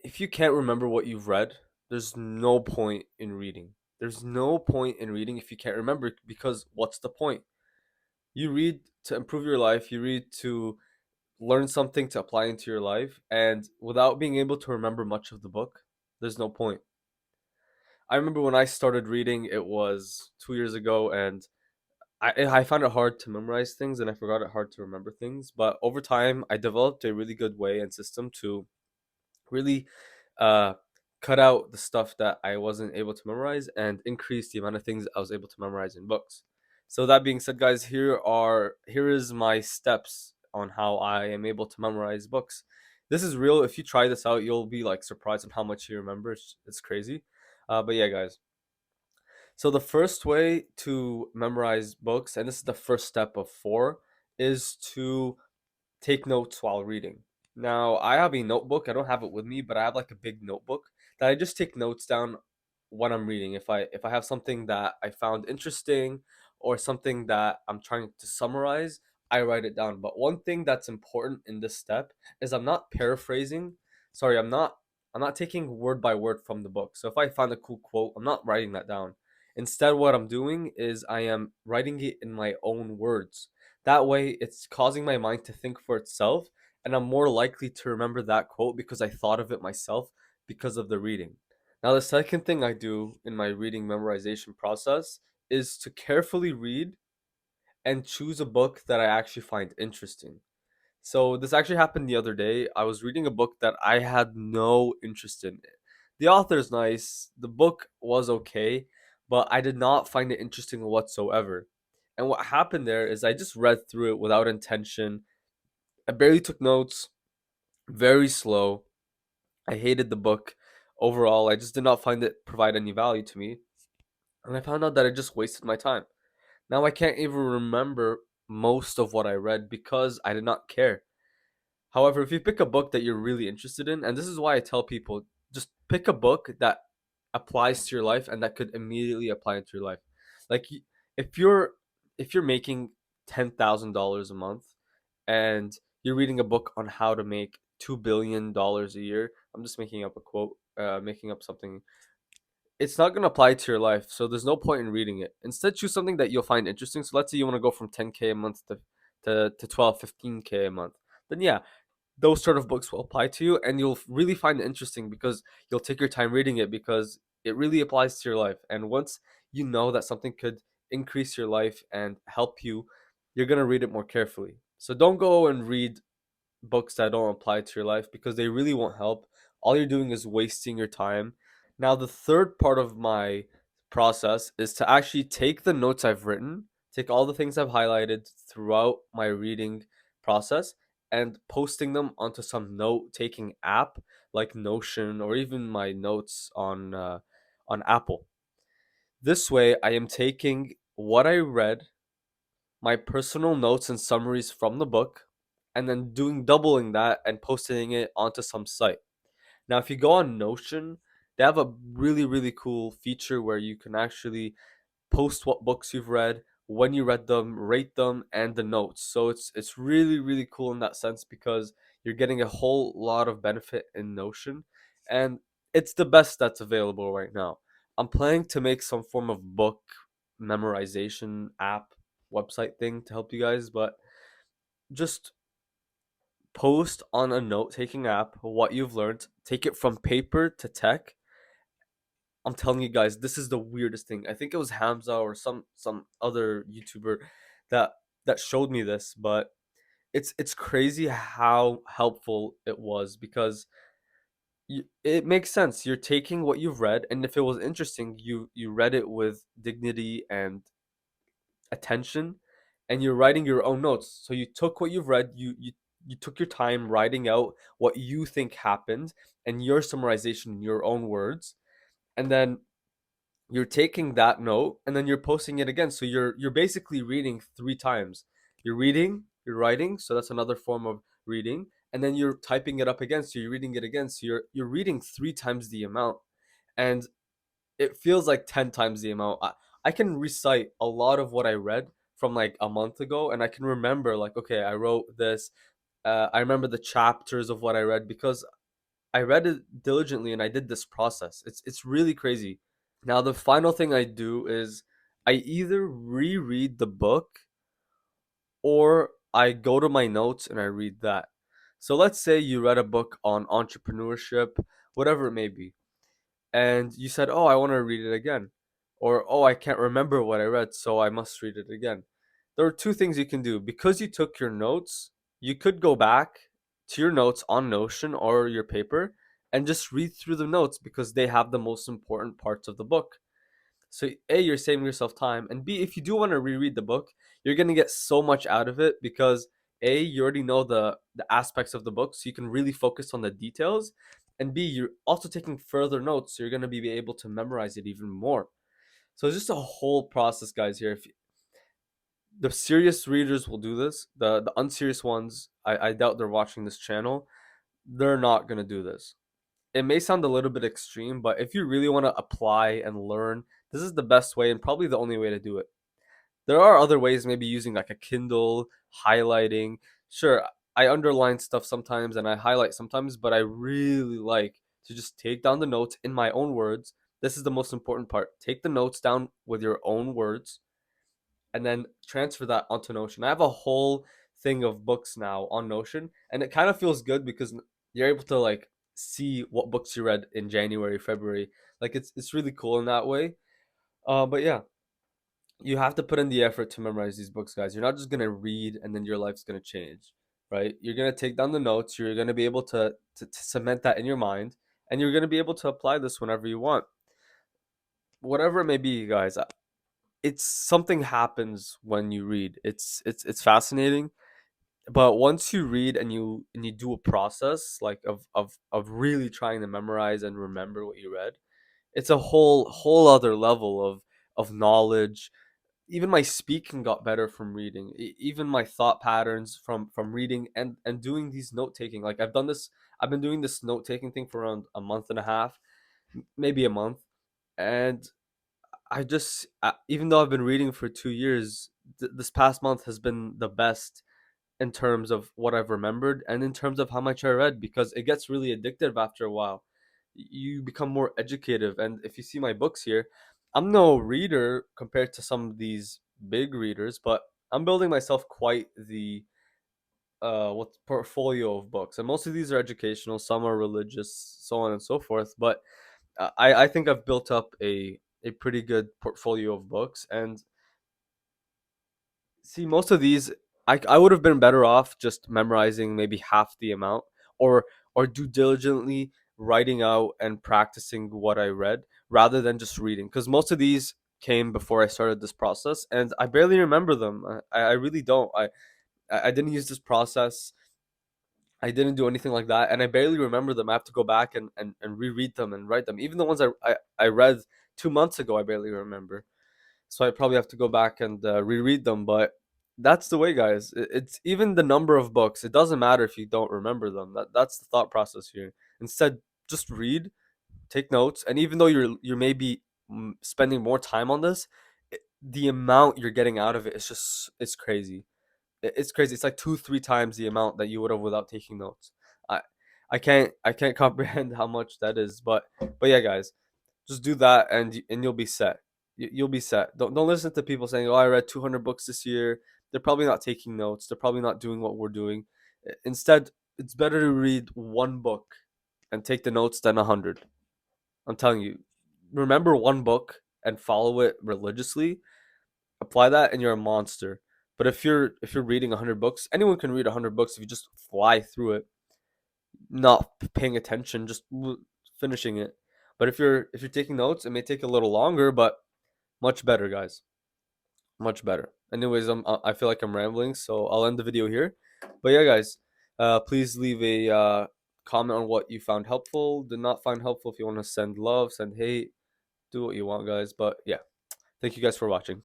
if you can't remember what you've read, there's no point in reading. There's no point in reading if you can't remember, because what's the point? You read to improve your life, you read to learn something to apply into your life, and without being able to remember much of the book, there's no point. I remember when I started reading, it was 2 years ago, and I found it hard to memorize things and I forgot it hard to remember things. But over time, I developed a really good way and system to really uh, cut out the stuff that I wasn't able to memorize and increase the amount of things I was able to memorize in books. So that being said, guys, here is my steps on how I am able to memorize books. This is real. If you try this out, you'll be like surprised on how much you remember. It's crazy. But yeah, guys. So the first way to memorize books, and this is the first step of four, is to take notes while reading. Now, I have a notebook. I don't have it with me, but I have like a big notebook that I just take notes down when I'm reading. If I have something that I found interesting or something that I'm trying to summarize, I write it down. But one thing that's important in this step is I'm not paraphrasing. Sorry, I'm not taking word by word from the book. So if I find a cool quote, I'm not writing that down. Instead, what I'm doing is I am writing it in my own words. That way, it's causing my mind to think for itself, and I'm more likely to remember that quote because I thought of it myself because of the reading. Now, the second thing I do in my reading memorization process is to carefully read and choose a book that I actually find interesting. So, this actually happened the other day. I was reading a book that I had no interest in. The author's nice, the book was okay, but I did not find it interesting whatsoever. And what happened there is I just read through it without intention. I barely took notes, very slow. I hated the book overall. I just did not find it provide any value to me. And I found out that I just wasted my time. Now I can't even remember most of what I read because I did not care. However, if you pick a book that you're really interested in, and this is why I tell people, just pick a book that applies to your life and that could immediately apply into your life. Like if you're if you're making $10,000 a month and you're reading a book on how to make $2 billion a year, I'm just making up a quote, making up something. It's not gonna apply to your life, so there's no point in reading it. Instead, choose something that you'll find interesting. So let's say you want to go from 10K a month to 12, 15K a month. Then yeah, those sort of books will apply to you and you'll really find it interesting because you'll take your time reading it because it really applies to your life. And once you know that something could increase your life and help you, you're going to read it more carefully. So don't go and read books that don't apply to your life because they really won't help. All you're doing is wasting your time. Now, the third part of my process is to actually take the notes I've written, take all the things I've highlighted throughout my reading process, and posting them onto some note taking app like Notion or even my notes on Apple. This way, I am taking what I read, my personal notes and summaries from the book, and then doing doubling that and posting it onto some site. Now, if you go on Notion, they have a really, really cool feature where you can actually post what books you've read, when you read them, rate them, and the notes. So it's really, really cool in that sense because you're getting a whole lot of benefit in Notion, and it's the best that's available right now. I'm planning to make some form of book memorization app website thing to help you guys, but just post on a note taking app what you've learned, take it from paper to tech. I'm telling you guys, this is the weirdest thing. I think it was Hamza or some other YouTuber that that showed me this, but it's crazy how helpful it was because it makes sense. You're taking what you've read, and if it was interesting, you read it with dignity and attention, and you're writing your own notes. So you took what you've read, you took your time writing out what you think happened and your summarization in your own words, and then you're taking that note and then you're posting it again. So you're basically reading three times. You're reading, you're writing, so that's another form of reading, and then you're typing it up again, so you're reading it again. So you're reading three times the amount, and it feels like 10 times the amount. I can recite a lot of what I read from like a month ago, and I can remember, like, okay, I wrote this. I remember the chapters of what I read because I read it diligently and I did this process. It's really crazy. Now the final thing I do is I either reread the book or I go to my notes and I read that. So let's say you read a book on entrepreneurship, whatever it may be, and you said, "Oh, I want to read it again," or "Oh, I can't remember what I read, so I must read it again." There are two things you can do. Because you took your notes, you could go back to your notes on Notion or your paper and just read through the notes because they have the most important parts of the book. So A, you're saving yourself time, and B, if you do want to reread the book, you're gonna get so much out of it because A, you already know the aspects of the book, so you can really focus on the details, and B, you're also taking further notes, so you're gonna be able to memorize it even more. So it's just a whole process, guys. Here, if the serious readers will do this, the unserious ones, I doubt they're watching this channel. They're not gonna do this. It may sound a little bit extreme, but if you really want to apply and learn, this is the best way and probably the only way to do it. There are other ways, maybe using like a Kindle, highlighting. Sure, I underline stuff sometimes and I highlight sometimes, but I really like to just take down the notes in my own words. This is the most important part. Take the notes down with your own words and then transfer that onto Notion. I have a whole thing of books now on Notion, and it kind of feels good because you're able to like see what books you read in January, February. Like it's really cool in that way. But yeah, you have to put in the effort to memorize these books, guys. You're not just gonna read and then your life's gonna change, right? You're gonna take down the notes. You're gonna be able to cement that in your mind, and you're gonna be able to apply this whenever you want, whatever it may be, guys. It's something happens when you read. It's fascinating, but once you read and you do a process like of really trying to memorize and remember what you read, it's a whole other level of knowledge. Even my speaking got better from reading. Even my thought patterns from reading and doing these note taking. Like I've been doing this note taking thing for around a month and a half, maybe a month, and even though I've been reading for 2 years, this past month has been the best in terms of what I've remembered and in terms of how much I read because it gets really addictive after a while. You become more educative, and if you see my books here, I'm no reader compared to some of these big readers, but I'm building myself quite the what portfolio of books, and most of these are educational, some are religious, so on and so forth. But I think I've built up a pretty good portfolio of books, and see most of these I would have been better off just memorizing maybe half the amount, or do diligently writing out and practicing what I read rather than just reading, because most of these came before I started this process and I barely remember them. I really don't. I didn't use this process. I didn't do anything like that, and I barely remember them. I have to go back and reread them and write them. Even the ones I read 2 months ago, I barely remember. So I probably have to go back and reread them. But that's the way, guys. It's even the number of books. It doesn't matter if you don't remember them. That's the thought process here. Instead, just read, take notes, and even though you're maybe spending more time on this, the amount you're getting out of it is just it's crazy. It's crazy. It's like 2 3 times the amount that you would have without taking notes. I I can't comprehend how much that is. But yeah, guys, just do that and and you'll be set. You'll be set. Don't listen to people saying, "Oh, I read 200 books this year." They're probably not taking notes. They're probably not doing what we're doing. Instead, it's better to read one book and take the notes than 100. I'm telling you. Remember one book and follow it religiously. Apply that and you're a monster. But if you're reading 100 books, anyone can read 100 books if you just fly through it, not paying attention, just finishing it. But if you're taking notes, it may take a little longer, but much better, guys. Much better. Anyways, I feel like I'm rambling, so I'll end the video here. But yeah, guys, please leave a comment on what you found helpful. Did not find helpful. If you want to send love, send hate, do what you want, guys. But yeah, thank you guys for watching.